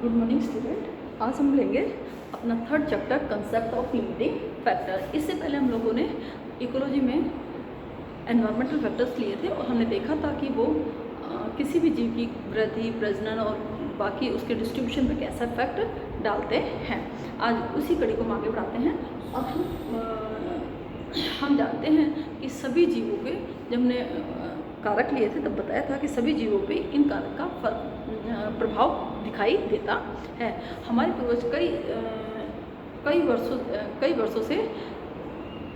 Good morning student. आज हम लेंगे अपना third chapter concept of limiting factor. इससे पहले हम लोगों ने इकोलॉजी में एनवायरमेंटल फैक्टर्स लिए थे और हमने देखा था कि वो किसी भी जीव की वृद्धि, प्रजनन और बाकी उसके डिस्ट्रीब्यूशन पे कैसा इफेक्ट डालते हैं। आज उसी कड़ी को हम आगे बढ़ाते हैं और हम जानते हैं कि सभी जीवों के, जब हमने कारक लिए थे तब बताया था कि सभी जीवों पे इन कारक का प्रभाव दिखाई देता है। हमारे पूर्वज कई वर्षों से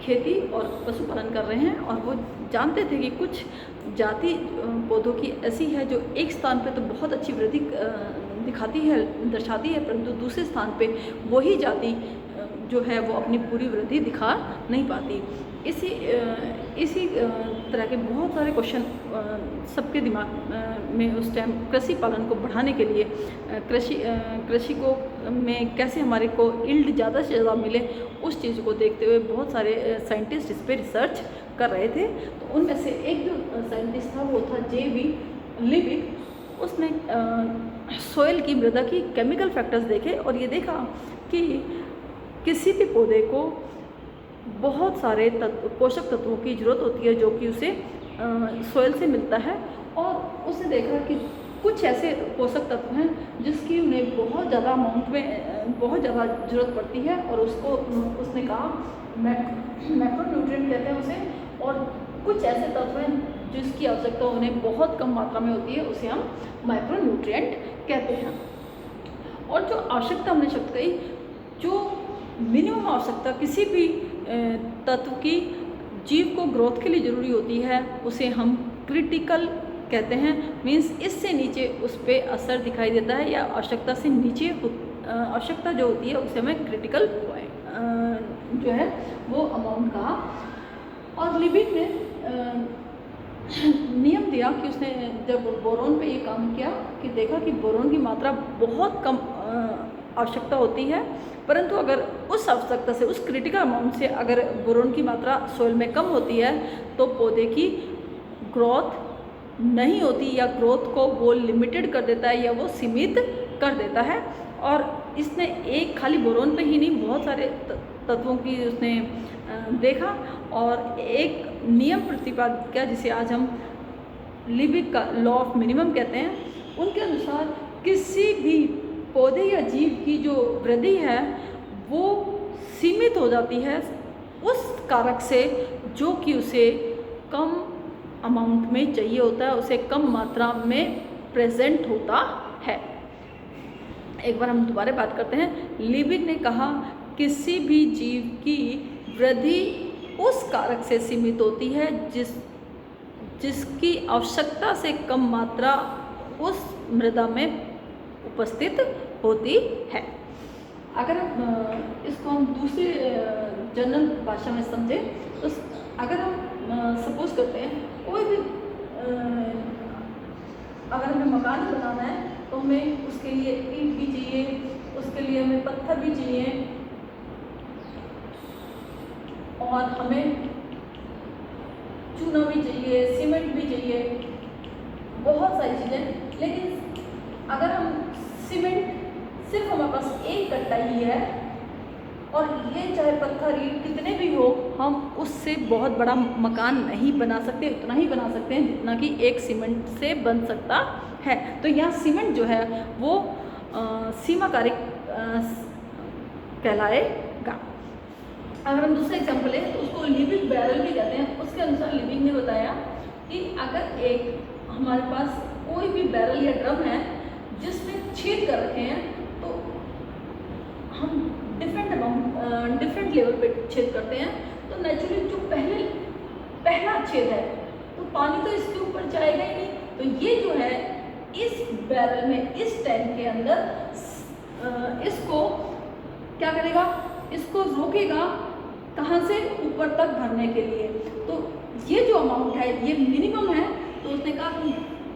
खेती और पशुपालन कर रहे हैं और वो जानते थे कि कुछ जाति पौधों की ऐसी है जो एक स्थान पे तो बहुत अच्छी वृद्धि दिखाती है, दर्शाती है, परंतु दूसरे स्थान पे वही जाति जो है वो अपनी पूरी वृद्धि दिखा नहीं पाती। इसी तरह के बहुत सारे क्वेश्चन सबके दिमाग में उस टाइम कृषि पालन को बढ़ाने के लिए, कृषि को में कैसे हमारे को यील्ड ज़्यादा से ज़्यादा मिले, उस चीज़ को देखते हुए बहुत सारे साइंटिस्ट इस पर रिसर्च कर रहे थे। तो उनमें से एक जो साइंटिस्ट था वो था J.V. लिविक। उसने सोयल की, मृदा की केमिकल फैक्टर्स देखे और ये देखा कि किसी भी पौधे को बहुत सारे पोषक तत्वों की ज़रूरत होती है जो कि उसे सोयल से मिलता है। और उसने देखा कि कुछ ऐसे पोषक तत्व हैं जिसकी उन्हें बहुत ज़्यादा अमाउंट में बहुत ज़्यादा ज़रूरत पड़ती है और उसने कहा मैक्रोन्यूट्रिएंट कहते हैं उसे, और कुछ ऐसे तत्व हैं जिसकी आवश्यकता उन्हें बहुत कम मात्रा में होती है, उसे हम माइक्रोन्यूट्रिएंट कहते हैं। और जो आवश्यकता हमने शब्द कही, जो मिनिमम आवश्यकता किसी भी तत्व की जीव को ग्रोथ के लिए ज़रूरी होती है उसे हम क्रिटिकल कहते हैं। मीन्स इससे नीचे उस पर असर दिखाई देता है या आवश्यकता से नीचे आवश्यकता जो होती है उसे हमें क्रिटिकल जो है वो अमाउंट कहा। और लिविक ने नियम दिया कि उसने जब बोरोन पे ये काम किया कि देखा कि बोरोन की मात्रा बहुत कम आवश्यकता होती है, परंतु अगर उस आवश्यकता से, उस क्रिटिकल अमाउंट से अगर बोरोन की मात्रा सोइल में कम होती है तो पौधे की ग्रोथ नहीं होती या ग्रोथ को वो लिमिटेड कर देता है या वो सीमित कर देता है। और इसने एक खाली बोरोन पे ही नहीं, बहुत सारे तत्वों की उसने देखा और एक नियम प्रतिपादित किया जिसे आज हम लिविक का लॉ ऑफ मिनिमम कहते हैं। उनके अनुसार किसी भी पौधे या जीव की जो वृद्धि है वो सीमित हो जाती है उस कारक से जो कि उसे कम अमाउंट में चाहिए होता है, उसे कम मात्रा में प्रेजेंट होता है। एक बार हम दोबारा बात करते हैं। लिविक ने कहा किसी भी जीव की वृद्धि उस कारक से सीमित होती है जिसकी आवश्यकता से कम मात्रा उस मृदा में उपस्थित होती है। अगर इसको हम दूसरे जनरल भाषा में समझें तो अगर हम सपोज करते हैं कोई भी अगर हमें मकान बनाना है तो हमें उसके लिए ईंट भी चाहिए, उसके लिए हमें पत्थर भी चाहिए और हमें चूना भी चाहिए, सीमेंट भी चाहिए, बहुत सारी चीज़ें। लेकिन अगर हम सीमेंट सिर्फ हमारे पास एक कट्टा ही है और ये चाहे पत्थर ईंट कितने भी हो, हम उससे बहुत बड़ा मकान नहीं बना सकते। उतना ही बना सकते हैं जितना कि एक सीमेंट से बन सकता है। तो यहाँ सीमेंट जो है वो सीमा कारक कहलाएगा। अगर हम दूसरा एग्जाम्पल लें तो उसको लिविक बैरल भी कहते हैं। उसके अनुसार लिविक ने बताया कि अगर एक हमारे पास कोई भी बैरल या ड्रम है जिसमें छेद कर रखे हैं तो हम डिफरेंट लेवल पे छेद करते हैं, तो नेचुरली जो पहला छेद है तो पानी तो इसके ऊपर जाएगा ही नहीं। तो ये जो है इस बैरल में, इस टैंक के अंदर इसको क्या करेगा, इसको रोकेगा कहाँ से, ऊपर तक भरने के लिए। तो ये जो अमाउंट है ये मिनिमम है। तो उसने कहा कि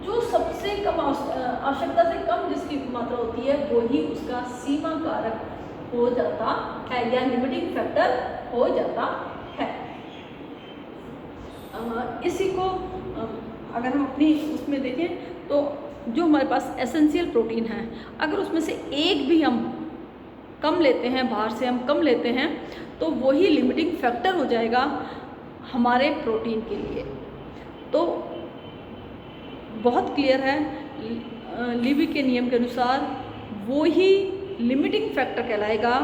जो सबसे कम आवश्यकता से कम जिसकी मात्रा होती है वो ही उसका सीमा कारक हो जाता है या लिमिटिंग फैक्टर हो जाता है। इसी को अगर हम अपनी उसमें देखें तो जो हमारे पास एसेंशियल प्रोटीन है, अगर उसमें से एक भी हम कम लेते हैं, बाहर से हम कम लेते हैं, तो वही लिमिटिंग फैक्टर हो जाएगा हमारे प्रोटीन के लिए। तो बहुत क्लियर है, लीबिग के नियम के अनुसार वो ही लिमिटिंग फैक्टर कहलाएगा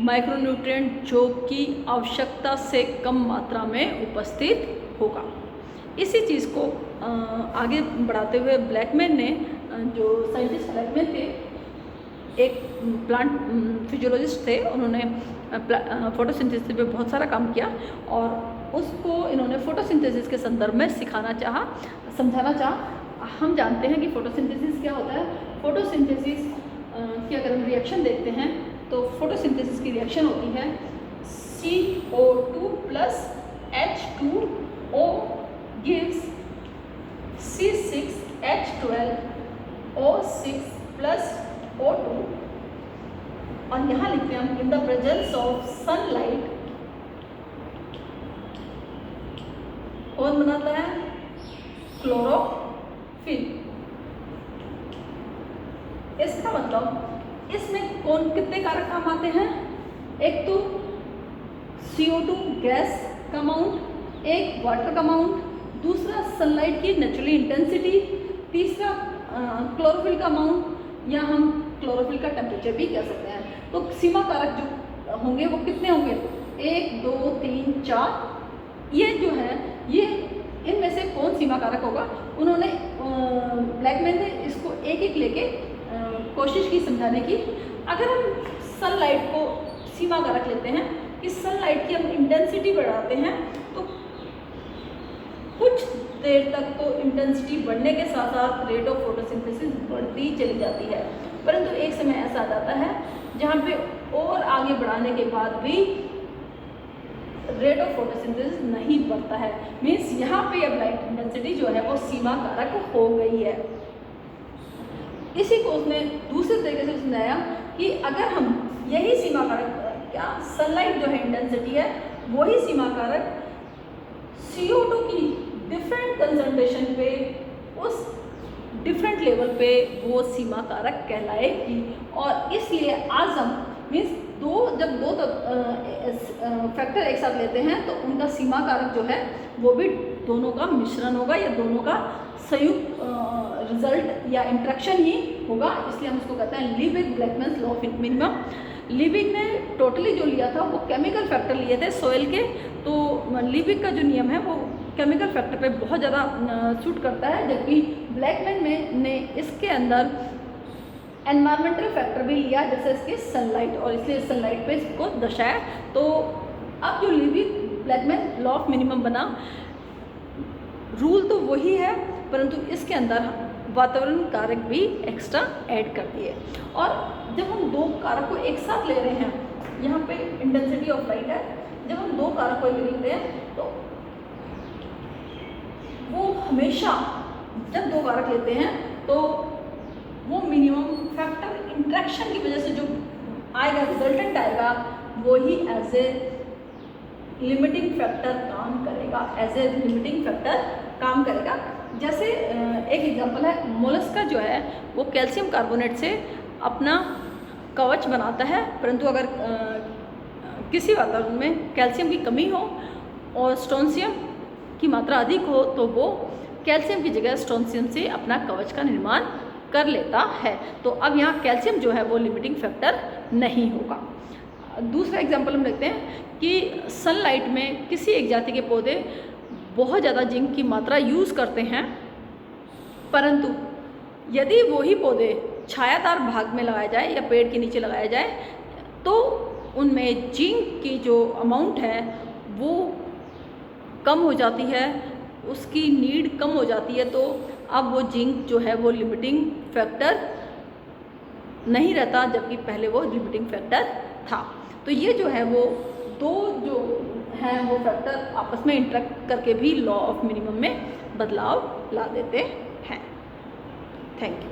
माइक्रोन्यूट्रिएंट जो कि आवश्यकता से कम मात्रा में उपस्थित होगा। इसी चीज़ को आगे बढ़ाते हुए ब्लैकमैन ने, जो साइंटिस्ट ब्लैकमैन थे, एक प्लांट फिजियोलॉजिस्ट थे, उन्होंने फोटोसिंथेसिस पे बहुत सारा काम किया और उसको इन्होंने फोटोसिंथेसिस के संदर्भ में समझाना चाहा। हम जानते हैं कि फोटोसिंथेसिस क्या होता है। फोटोसिंथेसिस की अगर हम रिएक्शन देखते हैं तो फोटोसिंथेसिस की रिएक्शन होती है CO2 plus H2O gives C6H12O6 plus O2, और यहाँ लिखते हैं हम in the presence of sunlight. कौन बनाता है? क्लोरोफिल। इसका मतलब इसमें कितने कारक काम आते हैं? एक तो CO2 गैस का अमाउंट, एक वाटर का अमाउंट, दूसरा सनलाइट की नेचुरली इंटेंसिटी, तीसरा क्लोरोफिल का अमाउंट, या हम क्लोरोफिल का टेम्परेचर भी कह सकते हैं। तो सीमा कारक जो होंगे वो कितने होंगे? 1 2 3 4। ये जो है, ये इनमें से कौन सीमा कारक होगा? उन्होंने ब्लैकमैन ने इसको एक एक लेके कोशिश की समझाने की। अगर हम सनलाइट को सीमा कारक लेते हैं कि सनलाइट की हम इंटेंसिटी बढ़ाते हैं तो कुछ देर तक तो इंटेंसिटी बढ़ने के साथ साथ रेट ऑफ फोटोसिंथेसिस बढ़ती चली जाती है, परंतु एक समय ऐसा आ जाता है जहाँ पे और आगे बढ़ाने के बाद भी रेट ऑफ फोटोसिंथेसिस नहीं बढ़ता है। मीन्स यहाँ पे अब लाइट इंटेंसिटी जो है वो सीमा कारक हो गई है। इसी को उसने दूसरे तरीके से समझाया कि अगर हम यही सीमा कारक, क्या सनलाइट जो है इंटेंसिटी है, वही सीमा कारक CO2 की डिफरेंट कंसंट्रेशन पे, उस डिफरेंट लेवल पे वो सीमा कारक कहलाएगी। और इसलिए आज हम मीन्स जब दो फैक्टर एक साथ लेते हैं तो उनका सीमा कारक जो है वो भी दोनों का मिश्रण होगा या दोनों का संयुक्त रिजल्ट या इंट्रैक्शन ही होगा। इसलिए हम उसको कहते हैं लीबिग ब्लैकमैन्स लॉ ऑफ मिनिमम। लीबिग ने टोटली जो लिया था वो केमिकल फैक्टर लिए थे सॉइल के, तो लीबिग का जो नियम है वो केमिकल फैक्टर पे बहुत ज़्यादा सूट करता है, जबकि ब्लैकमैन ने इसके अंदर एनवायरमेंटल फैक्टर भी लिया, जैसे इसके सनलाइट, और इसलिए सनलाइट पे इसको दर्शाया। तो अब जो लीबिग ब्लैकमैन लॉ ऑफ मिनिमम बना, रूल तो वही है परंतु इसके अंदर वातावरण कारक भी एक्स्ट्रा ऐड कर दिए। और जब हम दो कारक को एक साथ ले रहे हैं, यहाँ पे इंटेंसिटी ऑफ लाइट है, जब हम दो कारक को लेते हैं तो वो हमेशा जब दो कारक लेते हैं तो वो मिनिमम फैक्टर इंट्रैक्शन की वजह से जो आएगा, रिजल्टेंट आएगा, वो ही एज ए लिमिटिंग फैक्टर काम करेगा, जैसे एक एग्जांपल है, मोलस्का जो है वो कैल्शियम कार्बोनेट से अपना कवच बनाता है, परंतु अगर किसी वातावरण में कैल्शियम की कमी हो और स्ट्रोंशियम की मात्रा अधिक हो तो वो कैल्शियम की जगह स्ट्रोंशियम से अपना कवच का निर्माण कर लेता है। तो अब यहाँ कैल्शियम जो है वो लिमिटिंग फैक्टर नहीं होगा। दूसरा एग्जांपल हम लेते हैं कि सनलाइट में किसी एक जाति के पौधे बहुत ज़्यादा जिंक की मात्रा यूज़ करते हैं, परंतु यदि वही पौधे छायादार भाग में लगाया जाए या पेड़ के नीचे लगाया जाए तो उनमें जिंक की जो अमाउंट है वो कम हो जाती है, उसकी नीड कम हो जाती है। तो अब वो जिंक जो है वो लिमिटिंग फैक्टर नहीं रहता, जबकि पहले वो लिमिटिंग फैक्टर था। तो ये जो है वो दो जो हैं वो फैक्टर आपस में इंटरेक्ट करके भी लॉ ऑफ मिनिमम में बदलाव ला देते हैं। Thank you.